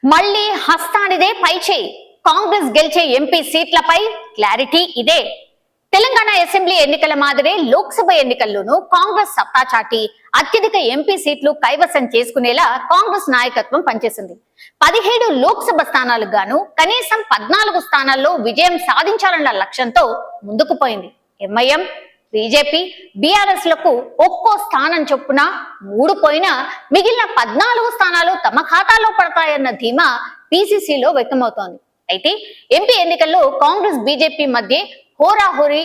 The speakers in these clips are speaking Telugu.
మళ్ళీ హస్తానిదే పైచేయి. కాంగ్రెస్ గెలిచే ఎంపీ సీట్లపై క్లారిటీ ఇదే. తెలంగాణ అసెంబ్లీ ఎన్నికల మాదిరే లోక్సభ ఎన్నికల్లోనూ కాంగ్రెస్ సత్తా చాటి అత్యధిక ఎంపీ సీట్లు కైవసం చేసుకునేలా కాంగ్రెస్ నాయకత్వం పనిచేసింది. 17 లోక్సభ స్థానాలకు గాను కనీసం 14 స్థానాల్లో విజయం సాధించాలన్న లక్ష్యంతో ముందుకు పోయింది. ఎంఐఎం, బీజేపీ, బీఆర్ఎస్ లకు ఒక్కో స్థానం చొప్పున 3 పోయినా మిగిలిన 14 స్థానాలు తమ ఖాతాలో పడతాయన్న ధీమా పీసీసీలో వ్యక్తమవుతోంది. అయితే ఎంపీ ఎన్నికల్లో కాంగ్రెస్ బీజేపీ మధ్య హోరాహోరీ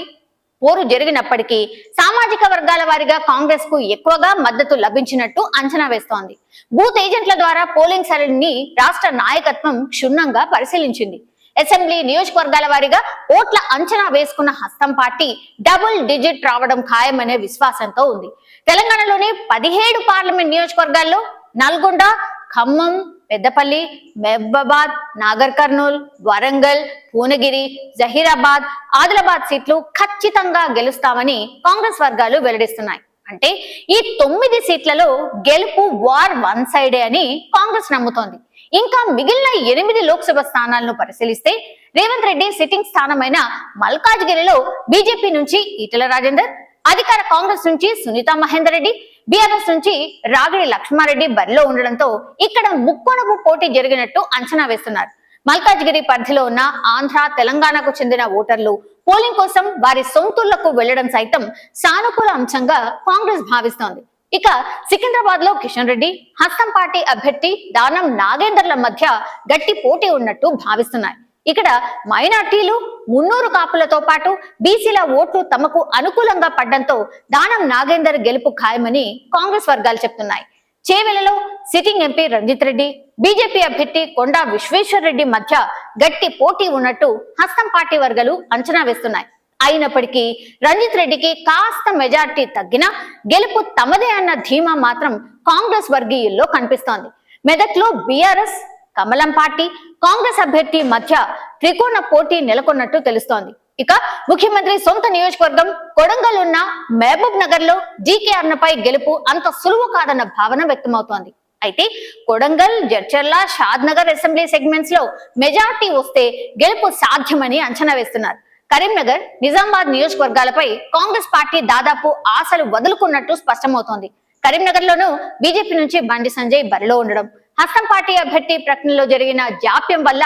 పోరు జరిగినప్పటికీ సామాజిక వర్గాల వారిగా కాంగ్రెస్ కు ఎక్కువగా మద్దతు లభించినట్టు అంచనా వేస్తోంది. బూత్ ఏజెంట్ల ద్వారా పోలింగ్ సరళిని రాష్ట్ర నాయకత్వం క్షుణ్ణంగా పరిశీలించింది. అసెంబ్లీ నియోజకవర్గాల వారిగా ఓట్ల అంచనా వేసుకున్న హస్తం పార్టీ డబుల్ డిజిట్ రావడం ఖాయమనే విశ్వాసంతో ఉంది. తెలంగాణలోని 17 పార్లమెంట్ నియోజకవర్గాల్లో నల్గొండ, ఖమ్మం, పెద్దపల్లి, మహబూబాబాద్, నాగర్ కర్నూల్, వరంగల్, పూనగిరి, జహీరాబాద్, ఆదిలాబాద్ సీట్లు ఖచ్చితంగా గెలుస్తామని కాంగ్రెస్ వర్గాలు వెల్లడిస్తున్నాయి. అంటే ఈ 9 సీట్లలో గెలుపు వార్ వన్ సైడే అని కాంగ్రెస్ నమ్ముతోంది. ఇంకా మిగిలిన 8 లోక్సభ స్థానాలను పరిశీలిస్తే రేవంత్ రెడ్డి సిట్టింగ్ స్థానమైన మల్కాజ్గిరిలో బీజేపీ నుంచి ఈటెల రాజేందర్, అధికార కాంగ్రెస్ నుంచి సునీతా మహేందర్ రెడ్డి, బీఆర్ఎస్ నుంచి రాగిడి లక్ష్మారెడ్డి బరిలో ఉండడంతో ఇక్కడ ముక్కోనపు పోటీ జరిగినట్టు అంచనా వేస్తున్నారు. మల్కాజ్గిరి పరిధిలో ఉన్న ఆంధ్ర, తెలంగాణకు చెందిన ఓటర్లు పోలింగ్ కోసం వారి సొంతూళ్లకు వెళ్లడం సైతం సానుకూల అంశంగా కాంగ్రెస్ భావిస్తోంది. ఇక సికింద్రాబాద్ లో కిషన్ రెడ్డి, హస్తం పార్టీ అభ్యర్థి దానం నాగేందర్ల మధ్య గట్టి పోటీ ఉన్నట్టు భావిస్తున్నారు. ఇక్కడ మైనార్టీలు, మున్నూరు కాపులతో పాటు బీసీల ఓట్లు తమకు అనుకూలంగా పడ్డంతో దానం నాగేందర్ గెలుపు ఖాయమని కాంగ్రెస్ వర్గాలు చెప్తున్నాయి. చేవెలలో sitting MP Ranjith Reddy, BJP అభ్యర్థి కొండా విశ్వేశ్వర్ రెడ్డి మధ్య గట్టి పోటీ ఉన్నట్టు హస్తం పార్టీ వర్గాలు అంచనా వేస్తున్నాయి. అయినప్పటికీ రంజిత్ రెడ్డికి కాస్త మెజార్టీ తగ్గినా గెలుపు తమదే అన్న ధీమా మాత్రం కాంగ్రెస్ వర్గీయుల్లో కనిపిస్తోంది. మెదక్లో బీఆర్ఎస్, కమలం పార్టీ, కాంగ్రెస్ అభ్యర్థి మధ్య త్రికోణ పోటీ నెలకొన్నట్టు తెలుస్తోంది. ఇక ముఖ్యమంత్రి సొంత నియోజకవర్గం కొడంగల్ ఉన్న మహబూబ్ నగర్ లో జీకేఆర్ పై గెలుపు అంత సులువు కాదన్న భావన వ్యక్తమవుతోంది. అయితే కొడంగల్, జడ్చర్ల, షాద్ నగర్ అసెంబ్లీ సెగ్మెంట్స్ లో మెజార్టీ వస్తే గెలుపు సాధ్యమని అంచనా వేస్తున్నారు. కరీంనగర్, నిజామాబాద్ నియోజకవర్గాలపై కాంగ్రెస్ పార్టీ దాదాపు ఆశలు వదులుకున్నట్టు స్పష్టమవుతోంది. కరీంనగర్ లోనూ బీజేపీ నుంచి బండి సంజయ్ బరిలో ఉండడం, హస్తం పార్టీ అభ్యర్థి ప్రకటనలో జరిగిన జాప్యం వల్ల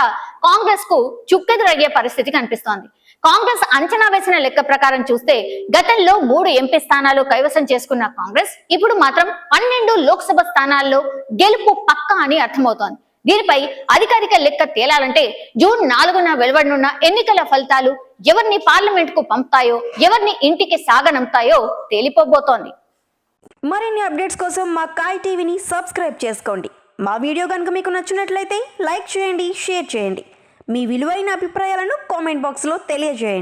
కాంగ్రెస్ కు చుక్కెదురయ్యే పరిస్థితి కనిపిస్తోంది. కాంగ్రెస్ అంచనా వేసిన లెక్క ప్రకారం చూస్తే గతంలో 3 ఎంపీ స్థానాలు కైవసం చేసుకున్న కాంగ్రెస్ ఇప్పుడు మాత్రం 12 లోక్సభ స్థానాల్లో గెలుపు పక్కా అని అర్థమవుతోంది. దీనిపై అధికారిక లెక్క తేలాలంటే జూన్ 4న వెలువడనున్న ఎన్నికల ఫలితాలు ఎవరిని పార్లమెంట్ కు పంపుతాయో, ఎవరిని ఇంటికి సాగనంపుతాయో తేలిపోబోతోంది. మరిన్ని అప్డేట్స్ కోసం మా కాయ్ టీవీని సబ్స్క్రైబ్ చేసుకోండి. మా వీడియో కనుక మీకు నచ్చినట్లయితే లైక్ చేయండి, షేర్ చేయండి. మీ విలువైన అభిప్రాయాలను కామెంట్ బాక్స్లో తెలియజేయండి.